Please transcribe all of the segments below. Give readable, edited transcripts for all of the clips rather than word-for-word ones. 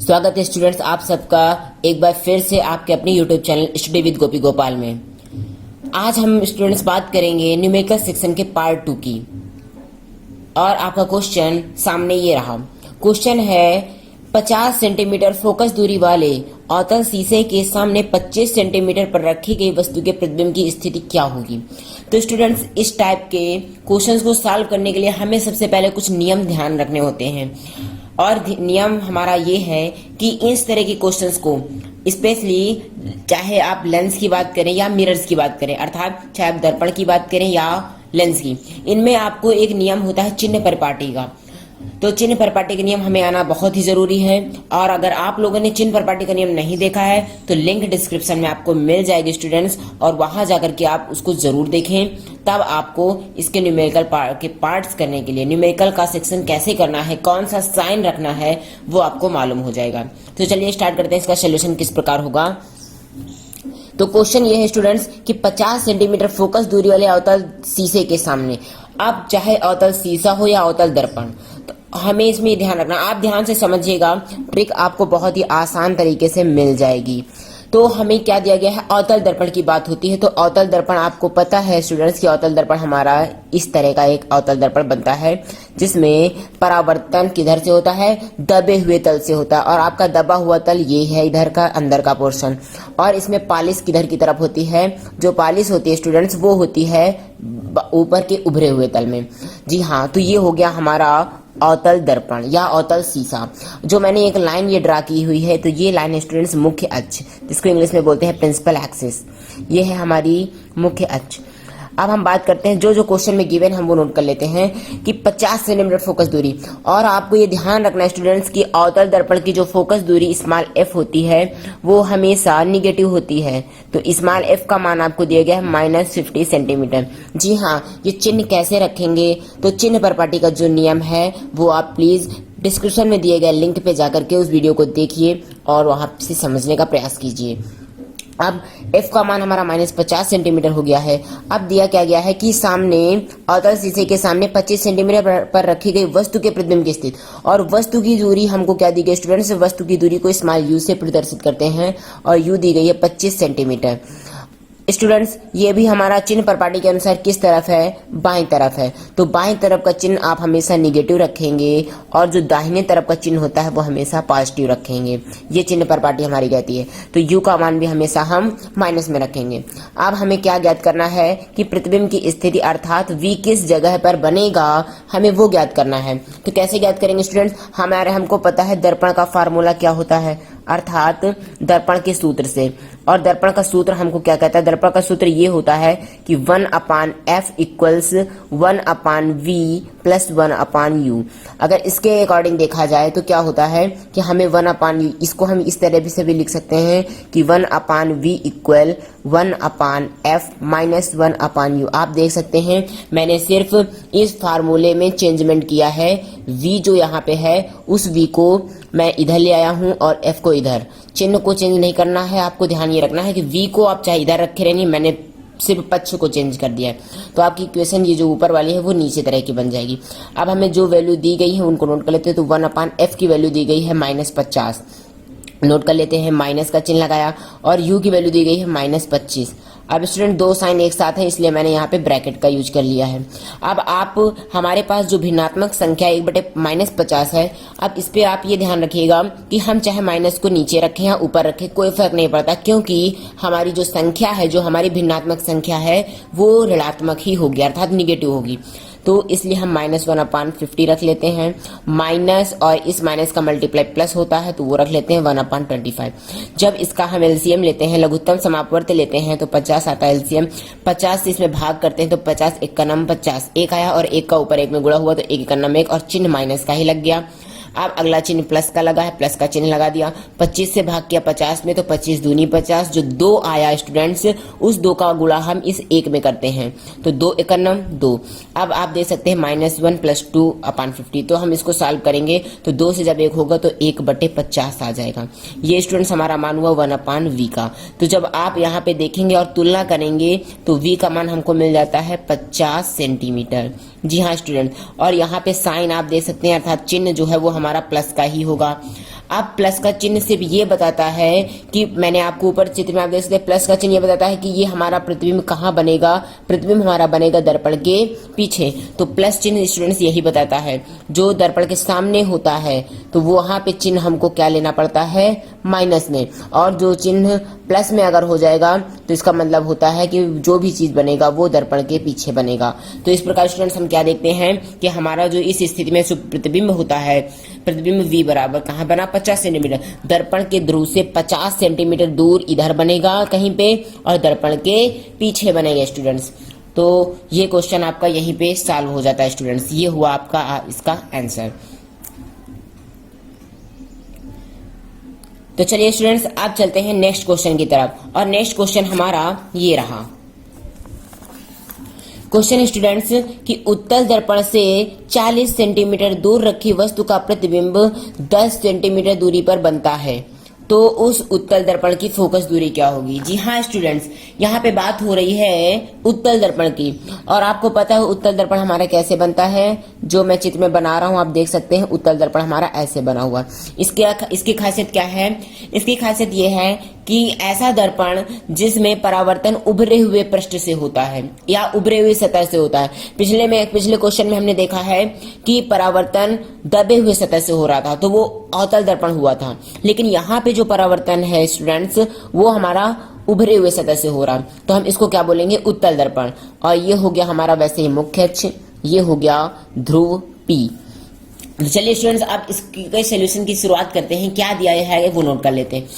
स्वागत है स्टूडेंट्स आप सबका एक बार फिर से आपके अपने यूट्यूब चैनल स्टडी विद गोपी गोपाल में। आज हम स्टूडेंट्स बात करेंगे न्यूमेरिकल सेक्शन के पार्ट 2 की। और आपका क्वेश्चन सामने ये रहा। क्वेश्चन है 50 सेंटीमीटर फोकस दूरी वाले अवतल शीशे के सामने 25 सेंटीमीटर पर रखी गई वस्तु के प्रतिबिंब की स्थिति क्या होगी। तो स्टूडेंट्स इस टाइप के क्वेश्चंस को सॉल्व करने के लिए हमें सबसे पहले कुछ नियम ध्यान रखने होते हैं। और नियम हमारा ये है कि इस तरह के क्वेश्चंस को स्पेशली चाहे आप लेंस की बात करें या मिरर्स की बात करें, अर्थात चाहे आप दर्पण की बात करें या लेंस की, इनमें आपको एक नियम होता है चिन्ह परिपाटी का। तो चिन्ह परिपाटी का नियम हमें आना बहुत ही जरूरी है। और अगर आप लोगों ने चिन्ह परिपाटी का नियम नहीं देखा है तो लिंक डिस्क्रिप्शन में आपको मिल जाएगी स्टूडेंट्स, और वहां जाकर के आप उसको जरूर देखें। तब आपको इसके न्यूमेरिकल के पार्ट्स करने के लिए, न्यूमेरिकल का सेक्शन कैसे करना है, कौन सा साइन रखना है, वो आपको मालूम हो जाएगा। तो चलिए स्टार्ट करते हैं। इसका सोल्यूशन किस प्रकार होगा। तो क्वेश्चन ये है स्टूडेंट्स कि 50 सेंटीमीटर फोकस दूरी वाले अवतल शीशे के सामने, अब चाहे अवतल शीशा हो या अवतल दर्पण, तो हमें इसमें ध्यान रखना। आप ध्यान से समझिएगा, ट्रिक आपको बहुत ही आसान तरीके से मिल जाएगी। तो हमें क्या दिया गया है, अवतल दर्पण की बात होती है। तो अवतल दर्पण आपको पता है स्टूडेंट्स कि अवतल दर्पण हमारा इस तरह का एक अवतल दर्पण बनता है जिसमें परावर्तन किधर से होता है, दबे हुए तल से होता है। और आपका दबा हुआ तल ये है इधर का अंदर का पोर्शन, और इसमें पालिश किधर की तरफ होती है, जो पालिश होती है स्टूडेंट्स वो होती है ऊपर के उभरे हुए तल में। जी हाँ, तो ये हो गया हमारा अवतल दर्पण या अवतल शीशा। जो मैंने एक लाइन ये ड्रा की हुई है, तो ये लाइन स्टूडेंट्स मुख्य अक्ष, जिसको इंग्लिश में बोलते हैं प्रिंसिपल एक्सिस, ये है हमारी मुख्य अक्ष। अब हम बात करते हैं जो क्वेश्चन में गिवन हम वो नोट कर लेते हैं कि 50 सेंटीमीटर फोकस दूरी। और आपको ये ध्यान रखना है स्टूडेंट्स कि अवतल दर्पण की जो फोकस दूरी स्मॉल एफ होती है वो हमेशा निगेटिव होती है। तो स्मॉल एफ का मान आपको दिया गया है -50 सेंटीमीटर। जी हाँ, ये चिन्ह कैसे रखेंगे, तो चिन्ह परिपाटी का जो नियम है वो आप प्लीज डिस्क्रिप्शन में दिए गए लिंक पे जाकर के उस वीडियो को देखिए और वहां से समझने का प्रयास कीजिए। अब f का मान हमारा -50 सेंटीमीटर हो गया है। अब दिया क्या गया है कि सामने अवतल शीशे के सामने 25 सेंटीमीटर पर रखी गई वस्तु के प्रतिबिंब की स्थिति, और वस्तु की दूरी हमको क्या दी गई स्टूडेंट्स, वस्तु की दूरी को स्मॉल u से प्रदर्शित करते हैं और u दी गई है 25 सेंटीमीटर। स्टूडेंट्स ये भी हमारा चिन्ह परिपाटी के अनुसार किस तरफ है, बाएं तरफ है। तो बाएं तरफ का चिन्ह आप हमेशा निगेटिव रखेंगे और जो दाहिने तरफ का चिन्ह होता है वो हमेशा पॉजिटिव रखेंगे। ये चिन्ह परिपाटी हमारी कहती है। तो u का मान भी हमेशा हम माइनस में रखेंगे। अब हमें क्या ज्ञात करना है कि प्रतिबिंब की स्थिति अर्थात v किस जगह पर बनेगा, हमें वो ज्ञात करना है। तो कैसे ज्ञात करेंगे स्टूडेंट्स, हमको पता है दर्पण का फार्मूला क्या होता है, अर्थात दर्पण के सूत्र से। और दर्पण का सूत्र हमको क्या कहता है, दर्पण का सूत्र ये होता है कि 1/f equals 1/v plus 1/u। अगर इसके अकॉर्डिंग देखा जाए तो क्या होता है कि हमें 1/u, इसको हम इस तरह से भी लिख सकते हैं कि 1/v equal 1/f minus 1/u। आप देख सकते हैं मैंने सिर्फ इस फार्मूले में चेंजमेंट किया है। v जो यहाँ पे है उस v को मैं इधर ले आया हूं और f को इधर। चिन्ह को चेंज नहीं करना है, आपको ध्यान ये रखना है कि v को आप चाहे इधर रखे रहनी, मैंने सिर्फ पक्ष को चेंज कर दिया है। तो आपकी इक्वेशन ये जो ऊपर वाली है वो नीचे तरह की बन जाएगी। अब हमें जो वैल्यू दी गई है उनको नोट कर लेते हैं। तो 1/f की वैल्यू दी गई है -50, नोट कर लेते हैं, माइनस का चिन्ह लगाया, और u की वैल्यू दी गई है -25। अब स्टूडेंट दो साइन एक साथ है इसलिए मैंने यहाँ पे ब्रैकेट का यूज कर लिया है। अब आप हमारे पास जो भिन्नात्मक संख्या 1/-50 है, अब इस पे आप ये ध्यान रखिएगा कि हम चाहे माइनस को नीचे रखें या ऊपर रखें कोई फर्क नहीं पड़ता, क्योंकि हमारी जो संख्या है, जो हमारी भिन्नात्मक संख्या है वो ऋणात्मक ही होगी अर्थात निगेटिव होगी। तो इसलिए हम -1/50 रख लेते हैं, माइनस और इस माइनस का मल्टीप्लाई प्लस होता है तो वो रख लेते हैं 1/25। जब इसका हम एलसीएम लेते हैं, लघुत्तम समापवर्त लेते हैं, तो 50 आता है एलसीएम। 50 से इसमें भाग करते हैं तो 50 एक का नाम 50, एक आया और एक का ऊपर एक में गुणा हुआ तो एक का नाम एक, और चिन्ह माइनस का ही लग गया। अब अगला चिन्ह प्लस का लगा है, प्लस का चिन्ह लगा दिया। 25 से भाग किया 50 में तो 25 दूनी 50, जो 2 आया स्टूडेंट्स उस 2 का गुणा हम इस 1 में करते हैं तो 2 एकन्नम 2। अब आप देख सकते हैं -1 + 2/50। तो हम इसको सॉल्व करेंगे तो 2 से जब 1 होगा तो 1/50 आ जाएगा। ये स्टूडेंट्स हमारा मान हुआ 1/v का। तो जब आप यहाँ पे देखेंगे और तुलना करेंगे तो v का मान हमको मिल जाता है 50 सेंटीमीटर। जी हाँ स्टूडेंट, और यहाँ पे साइन आप देख सकते हैं अर्थात चिन्ह जो है वो हमारा प्लस का ही होगा। अब प्लस का चिन्ह सिर्फ ये बताता है कि मैंने आपको ऊपर चित्र में आप देख सकते हैं, प्लस का चिन्ह ये बताता है कि ये हमारा प्रतिबिंब कहाँ बनेगा, प्रतिबिंब हमारा बनेगा दर्पण के पीछे। तो प्लस चिन्ह स्टूडेंट्स यही बताता है, जो दर्पण के सामने होता है तो वहां पे चिन्ह हमको क्या लेना पड़ता है, माइनस में, और जो चिन्ह प्लस में अगर हो जाएगा तो इसका मतलब होता है कि जो भी चीज बनेगा वो दर्पण के पीछे बनेगा। तो इस प्रकार स्टूडेंट्स हम क्या देखते हैं कि हमारा जो इस स्थिति में प्रतिबिंब होता है, प्रतिबिंब V बराबर कहाँ बना, 50 सेंटीमीटर, दर्पण के ध्रुव से 50 सेंटीमीटर दूर इधर बनेगा कहीं पे और दर्पण के पीछे बनेगा स्टूडेंट्स। तो ये क्वेश्चन आपका यहीं पे सॉल्व हो जाता है स्टूडेंट्स। ये हुआ आपका इसका आंसर। तो चलिए स्टूडेंट्स आप चलते हैं नेक्स्ट क्वेश्चन की तरफ, और नेक्स्ट क्वेश्चन हमारा ये रहा। क्वेश्चन स्टूडेंट्स कि उत्तल दर्पण से 40 सेंटीमीटर दूर रखी वस्तु का प्रतिबिंब 10 सेंटीमीटर दूरी पर बनता है, तो उस उत्तल दर्पण की फोकस दूरी क्या होगी। जी हाँ स्टूडेंट्स, यहाँ पे बात हो रही है उत्तल दर्पण की, और आपको पता है उत्तल दर्पण हमारा कैसे बनता है, जो मैं चित्र में बना रहा हूँ आप देख सकते हैं, उत्तल दर्पण हमारा ऐसे बना हुआ। इसकी खासियत क्या है, इसकी खासियत ये है कि ऐसा दर्पण जिसमें परावर्तन उभरे हुए पृष्ठ से होता है या उभरे हुए सतह से होता है। पिछले क्वेश्चन में हमने देखा है कि परावर्तन दबे हुए सतह से हो रहा था, तो वो अवतल दर्पण हुआ था, लेकिन यहाँ पे जो परावर्तन है स्टूडेंट्स वो हमारा उभरे हुए सतह से हो रहा, तो हम इसको क्या बोलेंगे, उत्तल दर्पण। और ये हो गया हमारा वैसे ही मुख्य अक्ष, ये हो गया ध्रुव P। तो चलिए स्टूडेंट्स अब इसके सॉल्यूशन की शुरुआत करते हैं। क्या दिया है वो नोट कर लेते हैं।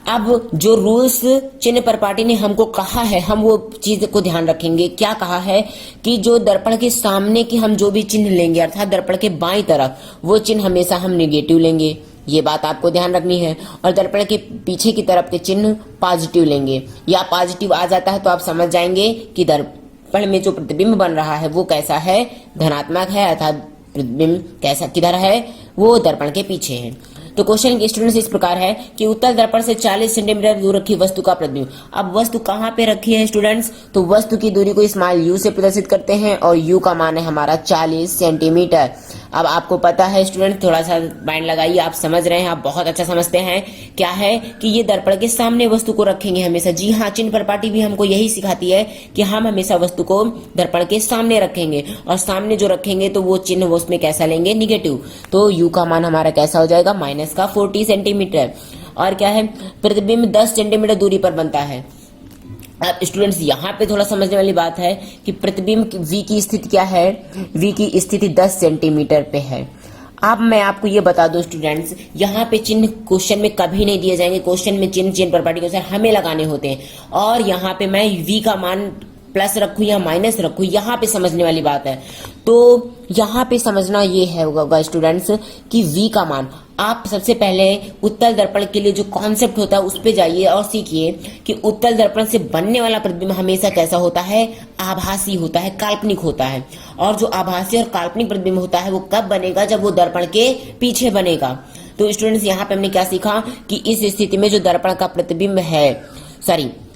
अब जो रूल्स चिन्ह परिपाटी ने हमको कहा है हम वो चीज को ध्यान रखेंगे। क्या कहा है कि जो दर्पण के सामने की हम जो भी चिन्ह लेंगे अर्थात दर्पण के बाईं तरफ वो चिन्ह हमेशा हम नेगेटिव लेंगे, ये बात आपको ध्यान रखनी है। और दर्पण के पीछे की तरफ के चिन्ह पॉजिटिव लेंगे, या पॉजिटिव आ जाता है तो आप समझ जाएंगे कि दर्पण में जो प्रतिबिंब बन रहा है वो कैसा है, धनात्मक है, अर्थात प्रतिबिंब कैसा किधर है, वो दर्पण के पीछे है। तो क्वेश्चन के स्टूडेंट्स इस प्रकार है कि उत्तल दर्पण से 40 सेंटीमीटर दूर रखी वस्तु का प्रतिबिंब। अब वस्तु कहाँ पे रखी है स्टूडेंट्स, तो वस्तु की दूरी को स्मॉल u से प्रदर्शित करते हैं और u का मान है हमारा 40 सेंटीमीटर। अब आपको पता है स्टूडेंट, थोड़ा सा माइंड लगाइए, आप समझ रहे हैं, आप बहुत अच्छा समझते हैं। क्या है कि ये दर्पण के सामने वस्तु को रखेंगे हमेशा। जी हाँ, चिन्ह परिपाटी भी हमको यही सिखाती है कि हम हमेशा वस्तु को दर्पण के सामने रखेंगे, और सामने जो रखेंगे तो वो चिन्ह वो उसमें कैसा लेंगे, निगेटिव। तो u का मान हमारा कैसा हो जाएगा, माइनस का 40 सेंटीमीटर। और क्या है, प्रतिबिंब 10 सेंटीमीटर दूरी पर बनता है। अब स्टूडेंट्स यहाँ पे थोड़ा समझने वाली बात है कि प्रतिबिंब V की स्थिति क्या है, V की स्थिति 10 सेंटीमीटर पे है। अब मैं आपको ये बता दूं स्टूडेंट्स, यहाँ पे चिन्ह क्वेश्चन में कभी नहीं दिए जाएंगे। क्वेश्चन में चिन्ह परिपाटी के अनुसार हमें लगाने होते हैं, और यहाँ पे मैं V का मान प्लस रखूं या माइनस रखूं, यहाँ पे समझने वाली बात है। तो यहाँ पे समझना ये है होगा स्टूडेंट्स कि V का मान, आप सबसे पहले उत्तल दर्पण के लिए जो कॉन्सेप्ट होता है उस पे जाइए और सीखिए कि उत्तल दर्पण से बनने वाला प्रतिबिंब हमेशा कैसा होता है, आभासी होता है, काल्पनिक होता है। और जो आभासी और काल्पनिक प्रतिबिंब होता है वो कब बनेगा, जब वो दर्पण के पीछे बनेगा। तो स्टूडेंट्स यहाँ पे हमने क्या सीखा कि इस स्थिति में जो दर्पण का प्रतिबिंब है,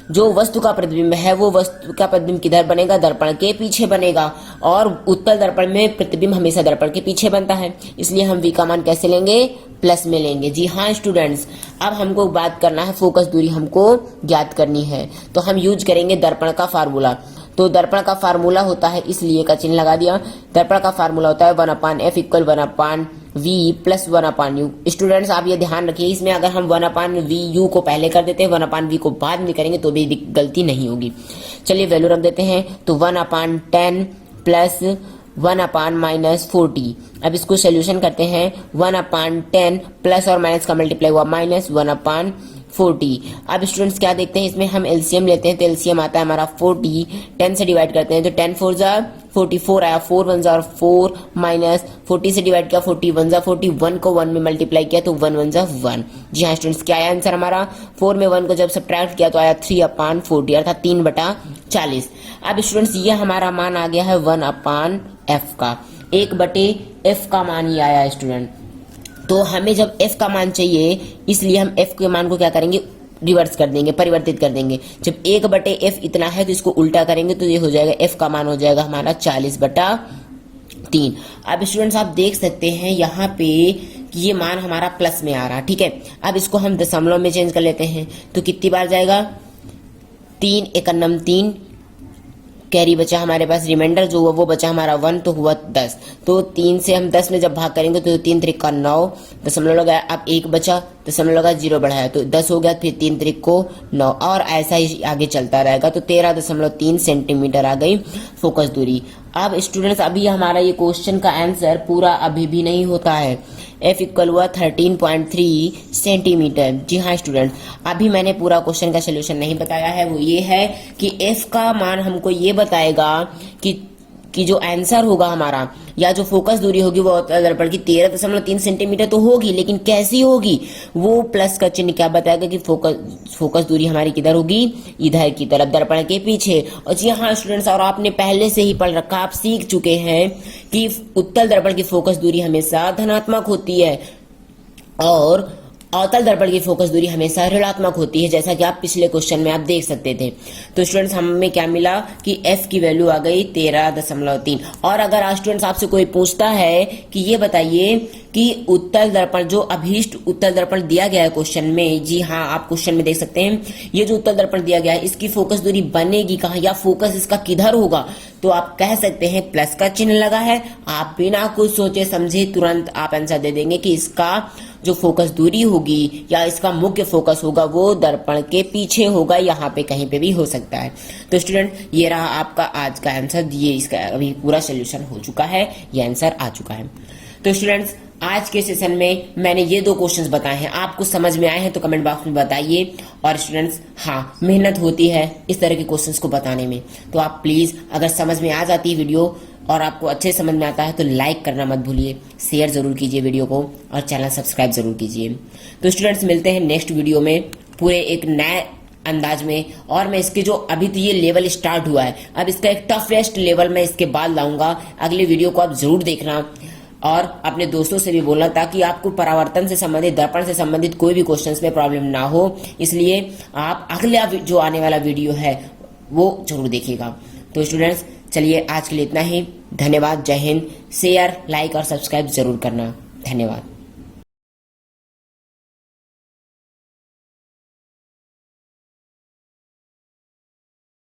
जो वस्तु का प्रतिबिंब है वो वस्तु का प्रतिबिंब किधर बनेगा, दर्पण के पीछे बनेगा। और उत्तल दर्पण में प्रतिबिंब हमेशा दर्पण के पीछे बनता है, इसलिए हम V का मान कैसे लेंगे, प्लस में लेंगे। जी हाँ स्टूडेंट्स, अब हमको बात करना है, फोकस दूरी हमको ज्ञात करनी है, तो हम यूज करेंगे दर्पण का फार्मूला। तो दर्पण का फार्मूला होता है, इसलिए का चिन्ह लगा दिया। दर्पण का फार्मूला होता है 1/f equal 1/v plus 1/u। Students आप ये ध्यान रखिए, इसमें अगर हम 1/vu को पहले कर देते हैं, 1/v को बाद में करेंगे तो भी गलती नहीं होगी। चलिए वैल्यू रख देते हैं, तो 1/10 प्लस 1/-40। अब इसको सोल्यूशन करते हैं, 1/10 प्लस और माइनस का मल्टीप्लाई हुआ माइनस 1/40। अब स्टूडेंट्स क्या देखते हैं, इसमें हम एलसीएम लेते हैं, तो एलसीएम आता है हमारा 40, 10 से डिवाइड करते हैं तो 10 4 जा 44 आया, 4 1 जा 4 माइनस 40 से डिवाइड किया 41 जा 41 को 1 में मल्टीप्लाई किया तो 1 1 जा 1। जी हाँ स्टूडेंट्स, क्या आया आंसर हमारा, 4 में 1 को जब सब्ट्रैक्ट किया तो आया 3/40 अर्थात 3/40। अब स्टूडेंट्स ये हमारा मान आ गया है 1/f का, 1/f का मान ये आया स्टूडेंट। तो हमें जब f का मान चाहिए, इसलिए हम f के मान को क्या करेंगे, रिवर्स कर देंगे, परिवर्तित कर देंगे। जब 1/f इतना है तो इसको उल्टा करेंगे तो ये हो जाएगा, f का मान हो जाएगा हमारा 40/3। अब स्टूडेंट्स आप देख सकते हैं यहाँ पे कि ये मान हमारा प्लस में आ रहा, ठीक है। अब इसको हम दशमलव में चेंज कर लेते हैं, तो कितनी बार जाएगा, 3 एकन्नम 3, कैरी बचा हमारे पास, रिमाइंडर जो हुआ वो बचा हमारा 1, तो हुआ 10। तो 3 से हम 10 में जब भाग करेंगे तो 3 त्रिक का 9, दशमलव लगाया, अब 1 बचा, दशमलव लगा, 0 बढ़ाया तो 10 हो गया, फिर 3 त्रिक को 9, और ऐसा ही आगे चलता रहेगा। तो 13.3 सेंटीमीटर आ गई फोकस दूरी। अब स्टूडेंट्स अभी हमारा ये क्वेश्चन का आंसर पूरा अभी भी नहीं होता है। F इक्वल हुआ 13.3 सेंटीमीटर। जी हाँ स्टूडेंट, अभी मैंने पूरा क्वेश्चन का सोल्यूशन नहीं बताया है। वो ये है कि F का मान हमको ये बताएगा कि जो आंसर होगा हमारा या जो फोकस दूरी होगी वो दर्पण की 13.3 सेंटीमीटर तो होगी, लेकिन कैसी होगी, वो प्लस का चिन्ह क्या बताएगा कि फोकस दूरी हमारी किधर होगी, इधर की तरफ, दर्पण के पीछे। और जी हाँ स्टूडेंट्स, और आपने पहले से ही पढ़ रखा, आप सीख चुके हैं कि उत्तल दर्पण की फोकस दूरी हमेशा धनात्मक होती है और अवतल दर्पण की फोकस दूरी हमेशा ऋणात्मक होती है, जैसा कि आप पिछले क्वेश्चन में आप देख सकते थे। तो स्टूडेंट्स हमें क्या मिला कि F की वैल्यू आ गई 13.3। और अगर आज स्टूडेंट्स आपसे कोई पूछता है कि ये बताइए कि उत्तल दर्पण, जो अभीष्ट उत्तल दर्पण दिया गया है क्वेश्चन में, जी हाँ आप क्वेश्चन में देख सकते हैं, ये जो उत्तल दर्पण दिया गया है इसकी फोकस दूरी बनेगी कहाँ या फोकस इसका किधर होगा, तो आप कह सकते हैं प्लस का चिन्ह लगा है। आप बिना कुछ सोचे समझे तुरंत आप आंसर दे देंगे कि इसका जो फोकस दूरी होगी या इसका मुख्य फोकस होगा वो दर्पण के पीछे होगा, यहाँ पे कहीं पे भी हो सकता है। तो स्टूडेंट ये रहा आपका आज का आंसर, ये इसका अभी पूरा सोल्यूशन हो चुका है, ये आंसर आ चुका है। तो स्टूडेंट्स आज के सेशन में मैंने ये 2 क्वेश्चंस बताए हैं, आपको समझ में आए हैं तो कमेंट बॉक्स में बताइए। और स्टूडेंट्स हाँ, मेहनत होती है इस तरह के क्वेश्चंस को बताने में, तो आप प्लीज अगर समझ में आ जाती है वीडियो और आपको अच्छे समझ में आता है तो लाइक करना मत भूलिए, शेयर जरूर कीजिए वीडियो को और चैनल सब्सक्राइब जरूर कीजिए। तो स्टूडेंट्स मिलते हैं नेक्स्ट वीडियो में पूरे एक नए अंदाज में, और मैं इसके जो अभी तो ये लेवल स्टार्ट हुआ है, अब इसका एक टफेस्ट लेवल मैं इसके बाद लाऊंगा। अगले वीडियो को आप जरूर देखना और अपने दोस्तों से भी बोलना, ताकि आपको परावर्तन से संबंधित, दर्पण से संबंधित कोई भी क्वेश्चंस में प्रॉब्लम ना हो। इसलिए आप अगला जो आने वाला वीडियो है वो जरूर देखिएगा। तो स्टूडेंट्स चलिए आज के लिए इतना ही, धन्यवाद, जय हिंद। शेयर, लाइक और सब्सक्राइब जरूर करना, धन्यवाद।